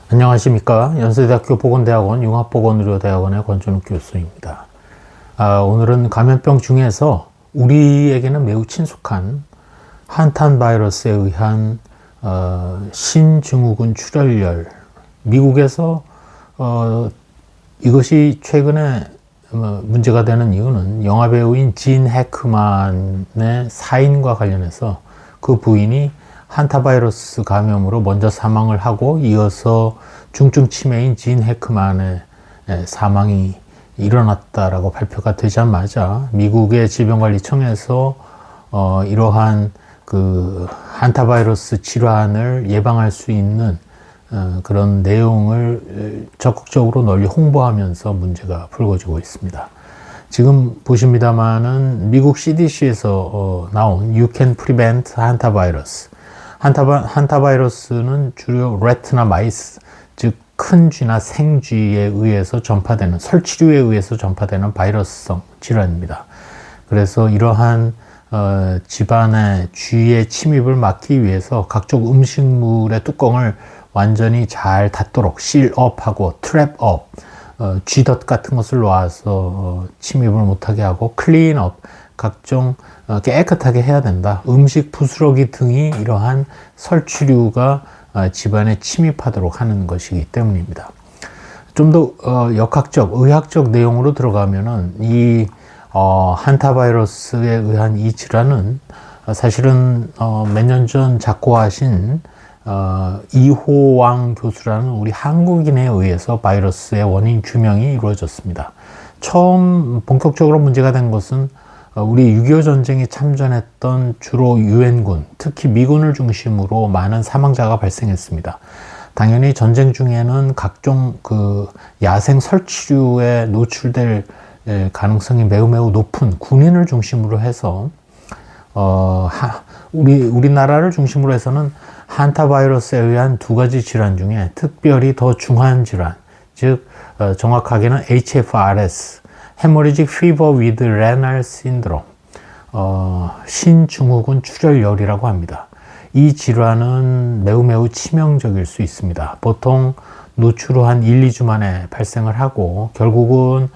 안녕하십니까. 연세대학교 보건대학원 융합보건의료대학원의 권준욱 교수입니다. 오늘은 감염병 중에서 우리에게는 매우 친숙한 한탄 바이러스에 의한 신증후군 출혈열, 미국에서 이것이 최근에 문제가 되는 이유는 영화배우인 진 해크만의 사인과 관련해서 그 부인이 한타바이러스 감염으로 먼저 사망을 하고 이어서 중증 치매인 진 해크만의 사망이 일어났다라고 발표가 되자마자 미국의 질병관리청에서 이러한 그 한타바이러스 질환을 예방할 수 있는 그런 내용을 적극적으로 널리 홍보하면서 문제가 불거지고 있습니다. 지금 보십니다마는 미국 CDC에서 나온 You Can Prevent 한타바이러스. 한타바이러스는 주로 레트나 마이스, 즉 큰 쥐나 생쥐에 의해서 전파되는, 설치류에 의해서 전파되는 바이러스성 질환입니다. 그래서 이러한 집안의 쥐의 침입을 막기 위해서 각종 음식물의 뚜껑을 완전히 잘 닫도록 실업하고 트랩업, 쥐덫 같은 것을 놓아서 침입을 못하게 하고 클린업, 각종 깨끗하게 해야 된다. 음식 부스러기 등이 이러한 설치류가 집안에 침입하도록 하는 것이기 때문입니다. 좀 더 역학적, 의학적 내용으로 들어가면은 이 한타바이러스에 의한 이 질환은 사실은 몇 년 전 작고하신 이호왕 교수라는 우리 한국인에 의해서 바이러스의 원인 규명이 이루어졌습니다. 처음 본격적으로 문제가 된 것은 우리 6.25 전쟁에 참전했던 주로 유엔군, 특히 미군을 중심으로 많은 사망자가 발생했습니다. 당연히 전쟁 중에는 각종 그 야생 설치류에 노출될 가능성이 매우 높은 군인을 중심으로 해서 우리나라를 중심으로 해서는 한타바이러스에 의한 두 가지 질환 중에 특별히 더 중한 질환, 즉 정확하게는 HFRS, Hemorrhagic Fever with Renal Syndrome, 신증후군 출혈열이라고 합니다. 이 질환은 매우 치명적일 수 있습니다. 보통 노출 후 한 1, 2주 만에 발생을 하고 결국은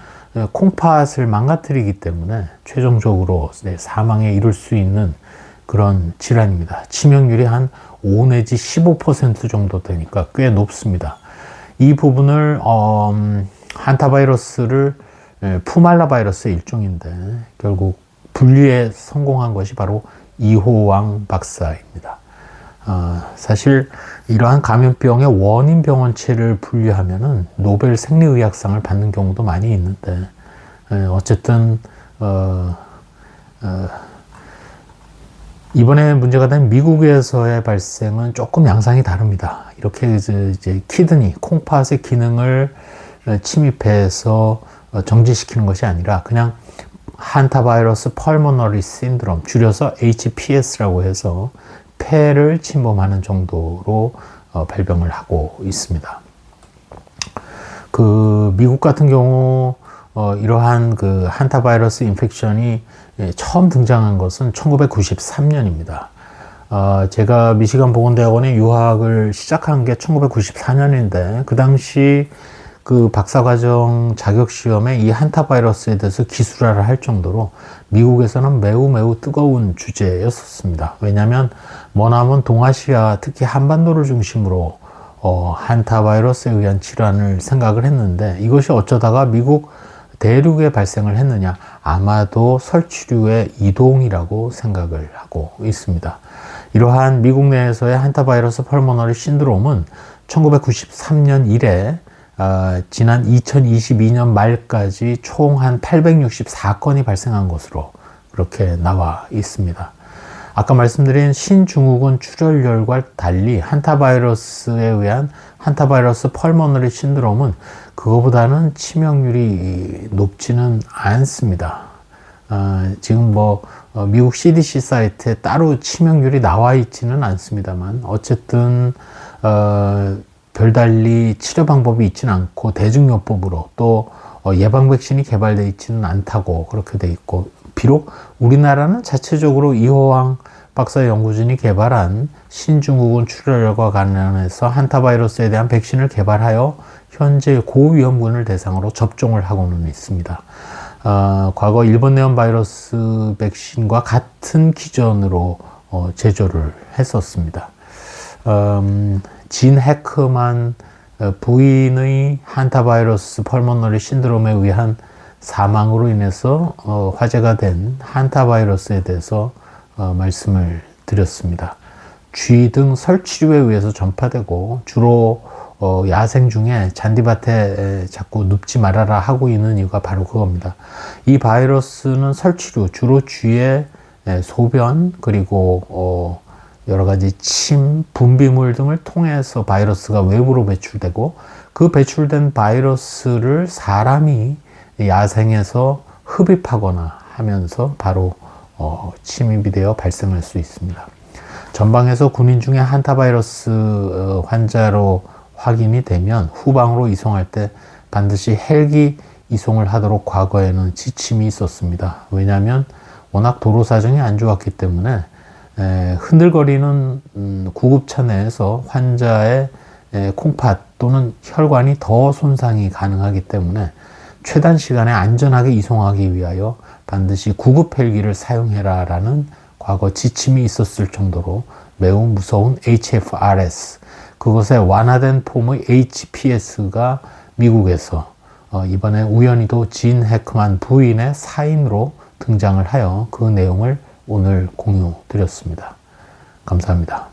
콩팥을 망가뜨리기 때문에 최종적으로 사망에 이를 수 있는 그런 질환입니다. 치명률이 한 5 내지 15% 정도 되니까 꽤 높습니다. 이 부분을 한타바이러스를 푸말라 바이러스의 일종인데 결국 분리에 성공한 것이 바로 이호왕 박사입니다. 사실 이러한 감염병의 원인 병원체를 분류하면은 노벨 생리의학상을 받는 경우도 많이 있는데 어쨌든 이번에 문제가 된 미국에서의 발생은 조금 양상이 다릅니다. 이렇게 이제 키드니, 콩팥의 기능을 침입해서 정지시키는 것이 아니라 그냥 한타바이러스 펄모너리 신드롬, 줄여서 HPS라고 해서 폐를 침범하는 정도로 발병을 하고 있습니다. 그 미국 같은 경우 이러한 그 한타바이러스 인펙션이 처음 등장한 것은 1993년입니다. 제가 미시간 보건대학원에 유학을 시작한 게 1994년인데 그 당시 그 박사과정 자격시험에 이 한타바이러스에 대해서 기술화를 할 정도로 미국에서는 매우 뜨거운 주제였었습니다. 왜냐하면 머나먼 동아시아, 특히 한반도를 중심으로 한타바이러스에 의한 질환을 생각을 했는데 이것이 어쩌다가 미국 대륙에 발생을 했느냐? 아마도 설치류의 이동이라고 생각을 하고 있습니다. 이러한 미국 내에서의 한타바이러스 펄모너리 신드롬은 1993년 이래 지난 2022년 말까지 총 한 864건이 발생한 것으로 그렇게 나와 있습니다. 아까 말씀드린 신증후군 출혈열과 달리 한타바이러스에 의한 한타바이러스 펄모너리 신드롬은 그거보다는 치명률이 높지는 않습니다. 지금 미국 CDC 사이트에 따로 치명률이 나와 있지는 않습니다만 어쨌든 별달리 치료 방법이 있지는 않고 대중요법으로 또 예방 백신이 개발되어 있지는 않다고 그렇게 돼 있고 비록 우리나라는 자체적으로 이호왕 박사 연구진이 개발한 신증후군 출혈과 관련해서 한타바이러스에 대한 백신을 개발하여 현재 고위험군을 대상으로 접종을 하고는 있습니다. 과거 일본 내원 바이러스 백신과 같은 기전으로 제조를 했었습니다. 진 해크만 부인의 한타바이러스 펄모너리 신드롬에 의한 사망으로 인해서 화제가 된 한타바이러스에 대해서 말씀을 드렸습니다. 쥐 등 설치류에 의해서 전파되고 주로 야생 중에 잔디밭에 자꾸 눕지 말아라 하고 있는 이유가 바로 그겁니다. 이 바이러스는 설치류, 주로 쥐의 소변 그리고 여러 가지 침, 분비물 등을 통해서 바이러스가 외부로 배출되고 그 배출된 바이러스를 사람이 야생에서 흡입하거나 하면서 바로 침입이 되어 발생할 수 있습니다. 전방에서 군인 중에 한타바이러스 환자로 확인이 되면 후방으로 이송할 때 반드시 헬기 이송을 하도록 과거에는 지침이 있었습니다. 왜냐하면 워낙 도로 사정이 안 좋았기 때문에 흔들거리는 구급차 내에서 환자의 콩팥 또는 혈관이 더 손상이 가능하기 때문에 최단 시간에 안전하게 이송하기 위하여 반드시 구급 헬기를 사용해라 라는 과거 지침이 있었을 정도로 매우 무서운 HFRS, 그것의 완화된 폼의 HPS가 미국에서 이번에 우연히도 진 해크만 부인의 사인으로 등장을 하여 그 내용을 오늘 공유 드렸습니다. 감사합니다.